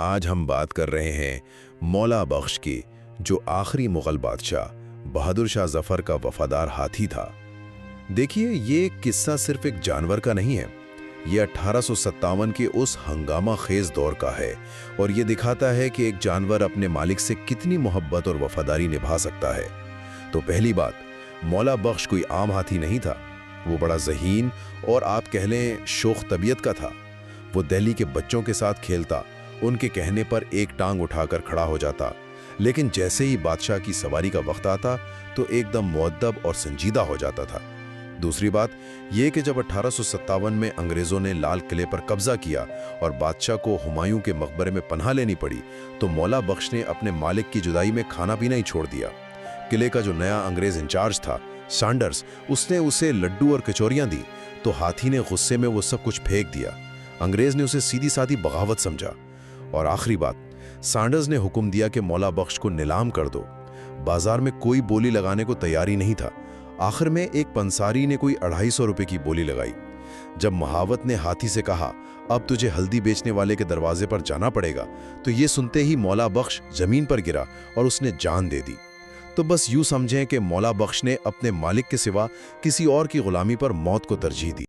آج ہم بات کر رہے ہیں مولا بخش کی، جو آخری مغل بادشاہ بہادر شاہ ظفر کا وفادار ہاتھی تھا۔ دیکھیے، یہ قصہ صرف ایک جانور کا نہیں ہے، یہ 1857 کے اس ہنگامہ خیز دور کا ہے، اور یہ دکھاتا ہے کہ ایک جانور اپنے مالک سے کتنی محبت اور وفاداری نبھا سکتا ہے۔ تو پہلی بات، مولا بخش کوئی عام ہاتھی نہیں تھا، وہ بڑا ذہین اور آپ کہہ لیں شوخ طبیعت کا تھا۔ وہ دہلی کے بچوں کے ساتھ کھیلتا، ان کے کہنے پر ایک ٹانگ اٹھا کر کھڑا ہو جاتا، لیکن جیسے ہی بادشاہ کی سواری کا وقت آتا تو ایک دم مؤدب اور سنجیدہ ہو جاتا تھا۔ دوسری بات یہ کہ جب 1857 میں انگریزوں نے لال قلعے پر قبضہ کیا اور بادشاہ کو ہمایوں کے مقبرے میں پناہ لینی پڑی، تو مولا بخش نے اپنے مالک کی جدائی میں کھانا پینا ہی چھوڑ دیا۔ قلعے کا جو نیا انگریز انچارج تھا، سانڈرز، اس نے اسے لڈو اور کچوریاں دی، تو ہاتھی نے غصے میں وہ سب کچھ پھینک دیا۔ انگریز نے اسے سیدھی سادھی بغاوت سمجھا۔ اور آخری بات، سانڈرز نے حکم دیا کہ مولا بخش کو نیلام کر دو۔ بازار میں کوئی بولی لگانے کو تیار ہی نہیں تھا۔ آخر میں ایک پنساری نے کوئی 250 روپے کی بولی لگائی۔ جب مہاوت نے ہاتھی سے کہا، اب تجھے ہلدی بیچنے والے کے دروازے پر جانا پڑے گا، تو یہ سنتے ہی مولا بخش زمین پر گرا اور اس نے جان دے دی۔ تو بس یوں سمجھیں کہ مولا بخش نے اپنے مالک کے سوا کسی اور کی غلامی پر موت کو ترجیح دی۔